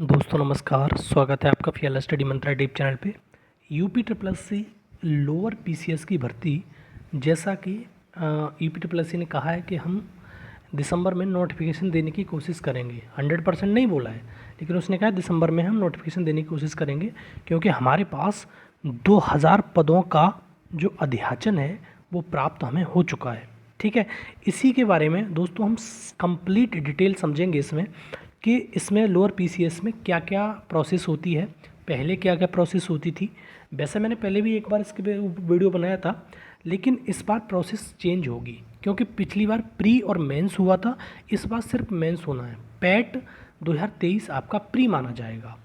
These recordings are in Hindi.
दोस्तों नमस्कार, स्वागत है आपका फियाला स्टडी मंत्रा यूट्यूब चैनल पे। UP triple S C lower PCS की भर्ती, जैसा कि यूपी ट्रिपल एस सी ने कहा है कि हम दिसंबर में नोटिफिकेशन देने की कोशिश करेंगे। 100% नहीं बोला है, लेकिन उसने कहा दिसंबर में हम नोटिफिकेशन देने की कोशिश करेंगे, क्योंकि हमारे पास 2000 पदों का जो अध्याचन है वो प्राप्त हमें हो चुका है। ठीक है, इसी के बारे में दोस्तों हम कंप्लीट डिटेल समझेंगे इसमें कि इसमें लोअर पीसीएस में क्या क्या प्रोसेस होती है, पहले क्या क्या प्रोसेस होती थी। वैसे मैंने पहले भी एक बार इसके वीडियो बनाया था, लेकिन इस बार प्रोसेस चेंज होगी, क्योंकि पिछली बार प्री और मेंस हुआ था, इस बार सिर्फ मेंस होना है। पैट 2023 आपका प्री माना जाएगा।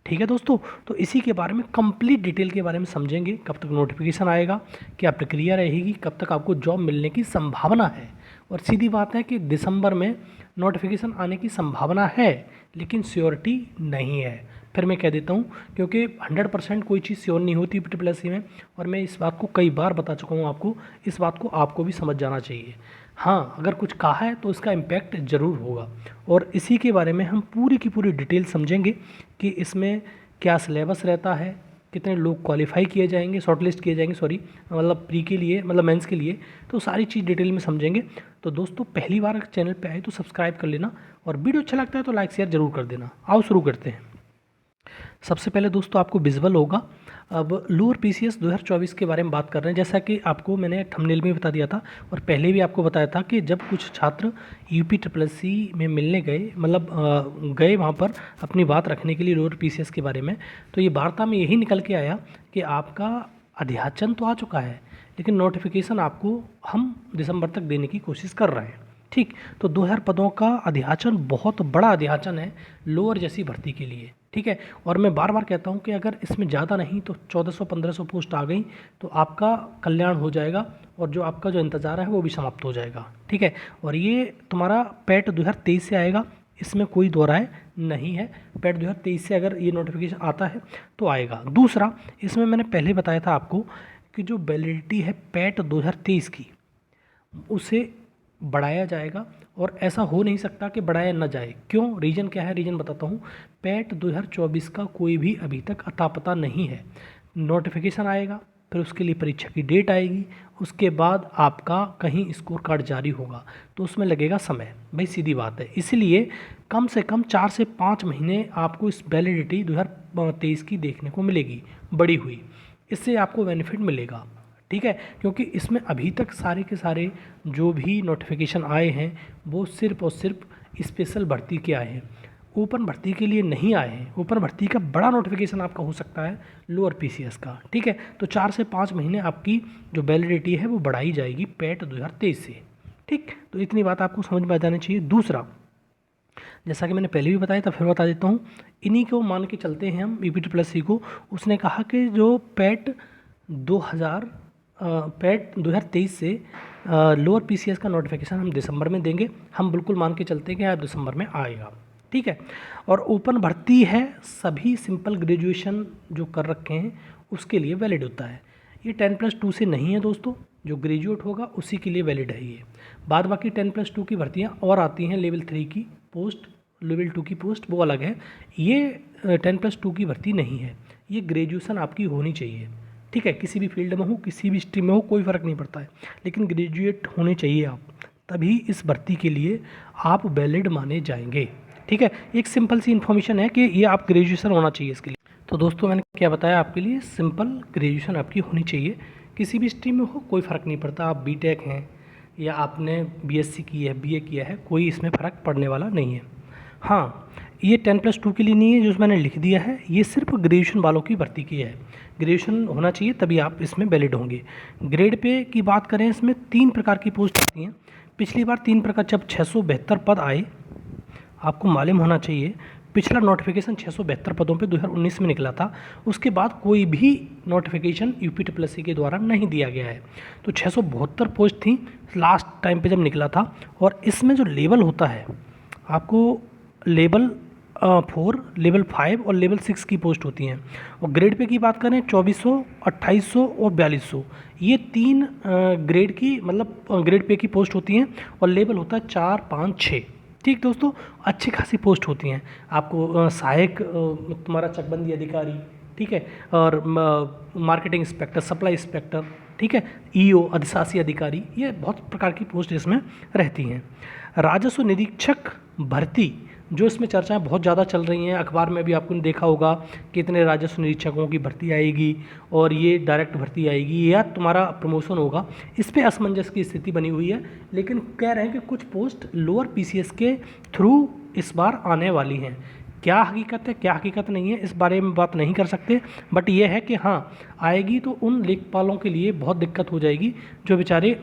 ठीक है दोस्तों, तो इसी के बारे में कंप्लीट डिटेल के बारे में समझेंगे। कब तक नोटिफिकेशन आएगा, क्या प्रक्रिया रहेगी, कब तक आपको जॉब मिलने की संभावना है। और सीधी बात है कि दिसंबर में नोटिफिकेशन आने की संभावना है, लेकिन श्योरिटी नहीं है। फिर मैं कह देता हूँ, क्योंकि 100% कोई चीज़ श्योर नहीं होती ट्रिपल एस सी में, और मैं इस बात को कई बार बता चुका हूँ आपको। इस बात को आपको भी समझ जाना चाहिए। हाँ, अगर कुछ कहा है तो इसका इम्पैक्ट ज़रूर होगा, और इसी के बारे में हम पूरी की पूरी डिटेल समझेंगे कि इसमें क्या सिलेबस रहता है, कितने लोग क्वालिफाई किए जाएंगे, शॉर्टलिस्ट किए जाएंगे, सॉरी मतलब प्री के लिए, मतलब मेंस के लिए। तो सारी चीज़ डिटेल में समझेंगे। तो दोस्तों पहली बार चैनल पे आए तो सब्सक्राइब कर लेना, और वीडियो अच्छा लगता है तो लाइक शेयर जरूर कर देना। आओ शुरू करते हैं। सबसे पहले दोस्तों आपको विजुअल होगा। अब लोअर पीसीएस 2024 के बारे में बात कर रहे हैं, जैसा कि आपको मैंने थंबनेल में बता दिया था, और पहले भी आपको बताया था कि जब कुछ छात्र यूपी ट्रिपल एस सी में मिलने गए, मतलब गए वहाँ पर अपनी बात रखने के लिए लोअर पीसीएस के बारे में, तो ये वार्ता में यही निकल के आया कि आपका अध्याचन तो आ चुका है, लेकिन नोटिफिकेशन आपको हम दिसंबर तक देने की कोशिश कर रहे हैं। ठीक, तो 2000 पदों का अध्याचन बहुत बड़ा अध्याचन है लोअर जैसी भर्ती के लिए। ठीक है, और मैं बार बार कहता हूं कि अगर इसमें ज़्यादा नहीं तो 1400-1500 पोस्ट आ गई तो आपका कल्याण हो जाएगा, और जो आपका जो इंतज़ार है वो भी समाप्त हो जाएगा। ठीक है, और ये तुम्हारा पैट 2023 से आएगा, इसमें कोई दो राय नहीं है। पैट 2023 से अगर ये नोटिफिकेशन आता है तो आएगा। दूसरा, इसमें मैंने पहले बताया था आपको कि जो वैलिडिटी है पैट 2023 की, उसे बढ़ाया जाएगा, और ऐसा हो नहीं सकता कि बढ़ाया न जाए। क्यों, रीज़न क्या है, रीज़न बताता हूँ। पैट 2024 का कोई भी अभी तक अता पता नहीं है। नोटिफिकेशन आएगा, फिर उसके लिए परीक्षा की डेट आएगी, उसके बाद आपका कहीं स्कोर कार्ड जारी होगा, तो उसमें लगेगा समय। भाई सीधी बात है, इसलिए कम से कम 4 से 5 महीने आपको इस वैलिडिटी 2023 की देखने को मिलेगी बढ़ी हुई। इससे आपको बेनिफिट मिलेगा। ठीक है, क्योंकि इसमें अभी तक सारे के सारे जो भी नोटिफिकेशन आए हैं वो सिर्फ और सिर्फ स्पेशल भर्ती के आए हैं, ओपन भर्ती के लिए नहीं आए हैं। ओपन भर्ती का बड़ा नोटिफिकेशन आपका हो सकता है लोअर पीसीएस का। ठीक है, तो 4 से 5 महीने आपकी जो वैलिडिटी है वो बढ़ाई जाएगी पैट 2023 से। ठीक, तो इतनी बात आपको समझ में आ जानी चाहिए। दूसरा, जैसा कि मैंने पहले भी बताया था, फिर बता देता हूँ। इन्हीं को मान के चलते हैं हम, यूपी ट्रिपल एस सी को। उसने कहा कि जो पैट 2023 से लोअर पीसीएस का नोटिफिकेशन हम दिसंबर में देंगे। हम बिल्कुल मान के चलते हैं कि आप दिसंबर में आएगा। ठीक है, और ओपन भर्ती है, सभी सिंपल ग्रेजुएशन जो कर रखे हैं उसके लिए वैलिड होता है। ये 10+2 से नहीं है दोस्तों, जो ग्रेजुएट होगा उसी के लिए वैलिड है ये। बाद बाकी 10+2 की भर्तियाँ और आती हैं, लेवल 3 की पोस्ट, लेवल 2 की पोस्ट, वो अलग है। ये 10+2 की भर्ती नहीं है, ये ग्रेजुएशन आपकी होनी चाहिए। ठीक है, किसी भी फील्ड में हो, किसी भी स्ट्रीम में हो, कोई फ़र्क नहीं पड़ता है, लेकिन ग्रेजुएट होने चाहिए आप, तभी इस भर्ती के लिए आप वैलिड माने जाएंगे। ठीक है, एक सिंपल सी इन्फॉर्मेशन है कि ये आप ग्रेजुएशन होना चाहिए इसके लिए। तो दोस्तों मैंने क्या बताया आपके लिए, सिंपल ग्रेजुएशन आपकी होनी चाहिए, किसी भी स्ट्रीम में हो कोई फ़र्क नहीं पड़ता। आप बीटेक हैं या आपने बीएससी की है, बीए किया है, कोई इसमें फ़र्क पड़ने वाला नहीं है। हाँ, ये 10+2 के लिए नहीं है, जो मैंने लिख दिया है ये सिर्फ ग्रेजुएशन वालों की भर्ती की है। ग्रेजुएशन होना चाहिए तभी आप इसमें वैलिड होंगे। ग्रेड पे की बात करें, इसमें 3 प्रकार की पोस्ट आती हैं। पिछली बार 3 प्रकार, जब 672 पद आए, आपको मालूम होना चाहिए पिछला नोटिफिकेशन 672 पदों पे 2019 में निकला था। उसके बाद कोई भी notification UP triple S C के द्वारा नहीं दिया गया है। तो 672 पोस्ट थी लास्ट टाइम पे जब निकला था, और इसमें जो लेवल होता है आपको लेवल 4, लेवल 5 और लेवल 6 की पोस्ट होती हैं। और ग्रेड पे की बात करें 2400, 2800 और 4200, ये 3 ग्रेड की, मतलब ग्रेड पे की पोस्ट होती हैं, और लेवल होता है 4, 5, 6। ठीक दोस्तों, अच्छी खासी पोस्ट होती हैं। आपको सहायक तुम्हारा चकबंदी अधिकारी, ठीक है, और मार्केटिंग इंस्पेक्टर, सप्लाई इंस्पेक्टर, ठीक है, ईओ अधिशासी अधिकारी, ये बहुत प्रकार की पोस्ट इसमें रहती हैं। राजस्व निरीक्षक भर्ती जो इसमें चर्चाएं बहुत ज़्यादा चल रही हैं, अखबार में भी आपको देखा होगा कि इतने राजस्व निरीक्षकों की भर्ती आएगी और ये डायरेक्ट भर्ती आएगी या तुम्हारा प्रमोशन होगा। इस पे असमंजस की स्थिति बनी हुई है, लेकिन कह रहे हैं कि कुछ पोस्ट लोअर पीसीएस के थ्रू इस बार आने वाली हैं। क्या हकीकत है क्या हकीकत नहीं है, इस बारे में बात नहीं कर सकते, बट ये है कि हाँ आएगी तो उन लेखपालों के लिए बहुत दिक्कत हो जाएगी जो बेचारे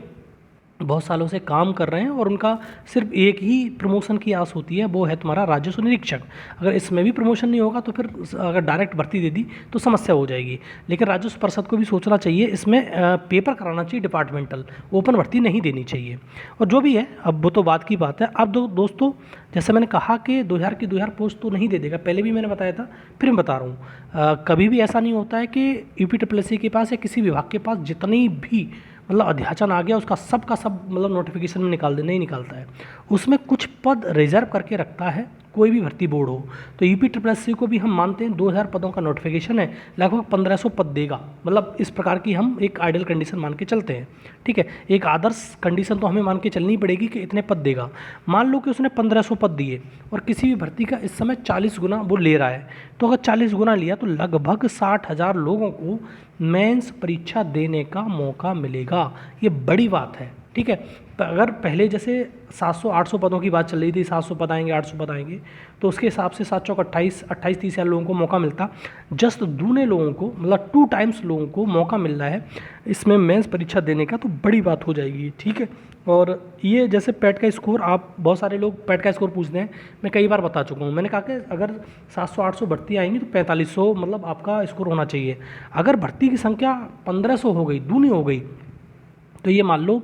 बहुत सालों से काम कर रहे हैं और उनका सिर्फ एक ही प्रमोशन की आस होती है, वो है तुम्हारा राजस्व निरीक्षक। अगर इसमें भी प्रमोशन नहीं होगा तो फिर अगर डायरेक्ट भर्ती दे दी तो समस्या हो जाएगी। लेकिन राजस्व परिषद को भी सोचना चाहिए, इसमें पेपर कराना चाहिए डिपार्टमेंटल, ओपन भर्ती नहीं देनी चाहिए। और जो भी है अब वो तो बात की बात है। अब दोस्तों जैसे मैंने कहा कि 2000 की 2000 पोस्ट तो नहीं दे देगा, पहले भी मैंने बताया था, फिर मैं बता रहा हूँ, कभी भी ऐसा नहीं होता है कि यूपीएससी के पास या किसी विभाग के पास जितनी भी मतलब अध्याचन आ गया उसका सब का सब मतलब नोटिफिकेशन में निकाल दे, नहीं निकालता है। उसमें कुछ पद रिजर्व करके रखता है, कोई भी भर्ती बोर्ड हो। तो यूपीएससी को भी हम मानते हैं 2000 पदों का नोटिफिकेशन है, लगभग 1500 पद देगा। मतलब इस प्रकार की हम एक आइडियल कंडीशन मान के चलते हैं, ठीक है। एक आदर्श कंडीशन तो हमें मान के चलनी पड़ेगी कि इतने पद देगा। मान लो कि उसने 1500 पद दिए और किसी भी भर्ती का इस समय 40 गुना वो ले रहा है, तो अगर 40 गुना लिया तो लगभग 60,000 लोगों को मेंस परीक्षा देने का मौका मिलेगा। ये बड़ी बात है, ठीक है। अगर पहले जैसे 700-800 पदों की बात चल रही थी, 700 पद आएंगे 800 पद आएंगे, तो उसके हिसाब से 7 चौक 28, 30 हज़ार लोगों को मौका मिलता। जस्ट दूने लोगों को मतलब 2 टाइम्स लोगों को मौका मिल रहा है इसमें मेंस परीक्षा देने का, तो बड़ी बात हो जाएगी, ठीक है। और ये जैसे पैट का स्कोर, आप बहुत सारे लोग पैट का स्कोर पूछते हैं, मैं कई बार बता चुका हूँ। मैंने कहा कि अगर 700-800 भर्ती आएंगी तो 4500 मतलब आपका स्कोर होना चाहिए। अगर भर्ती की संख्या 1500 हो गई, दूनी हो गई, तो ये मान लो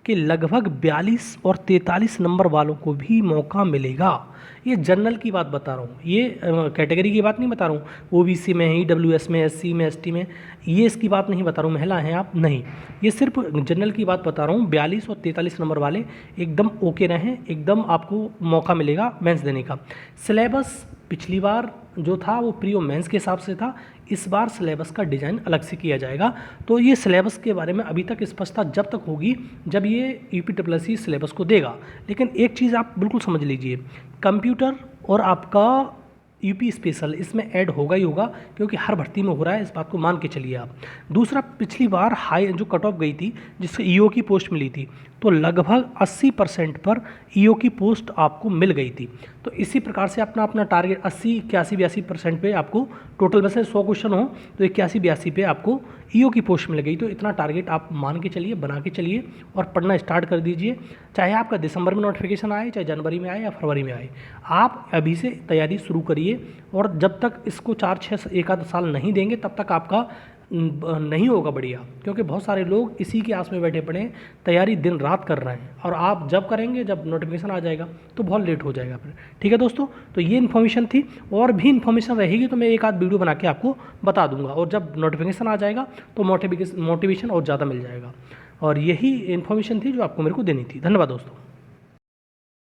कि लगभग 42 और 43 नंबर वालों को भी मौका मिलेगा। ये जनरल की बात बता रहा हूँ, ये कैटेगरी की बात नहीं बता रहा हूँ, ओबीसी में, ईडब्ल्यूएस में, एससी में, एसटी में, ये इसकी बात नहीं बता रहा हूँ, महिला हैं आप, नहीं, ये सिर्फ जनरल की बात बता रहा हूँ। 42 और 43 नंबर वाले एकदम ओके रहें, एकदम आपको मौका मिलेगा मेंस देने का। सिलेबस पिछली बार जो था वो प्री और मेंस के हिसाब से था, इस बार सिलेबस का डिज़ाइन अलग से किया जाएगा। तो ये सिलेबस के बारे में अभी तक स्पष्टता जब तक होगी जब ये यूपीएससी सिलेबस को देगा। लेकिन एक चीज़ आप बिल्कुल समझ लीजिए, कंप्यूटर और आपका यूपी स्पेशल इसमें ऐड होगा ही होगा, क्योंकि हर भर्ती में हो रहा है, इस बात को मान के चलिए आप। दूसरा, पिछली बार हाई जो कट ऑफ गई थी जिससे ईओ की पोस्ट मिली थी, तो लगभग 80% पर ईओ की पोस्ट आपको मिल गई थी। तो इसी प्रकार से अपना अपना टारगेट 80, 81, 82% पे आपको टोटल वैसे 100 क्वेश्चन हो तो 81, 82 पे आपको ईओ की पोस्ट मिल गई। तो इतना टारगेट आप मान के चलिए, बना के चलिए और पढ़ना स्टार्ट कर दीजिए। चाहे आपका दिसंबर में नोटिफिकेशन आए, चाहे जनवरी में आए या फरवरी में आए, आप अभी से तैयारी शुरू करिए। और जब तक इसको 4-6 एक आध साल नहीं देंगे तब तक आपका नहीं होगा बढ़िया, क्योंकि बहुत सारे लोग इसी की आस में बैठे पड़े हैं, तैयारी दिन रात कर रहे हैं, और आप जब करेंगे, जब नोटिफिकेशन आ जाएगा तो बहुत लेट हो जाएगा फिर, ठीक है दोस्तों। तो ये इन्फॉर्मेशन थी, और भी इन्फॉर्मेशन रहेगी तो मैं एक आध वीडियो बना के आपको बता दूंगा, और जब नोटिफिकेशन आ जाएगा तो मोटिवेशन और ज़्यादा मिल जाएगा। और यही इन्फॉर्मेशन थी जो आपको मेरे को देनी थी। धन्यवाद दोस्तों।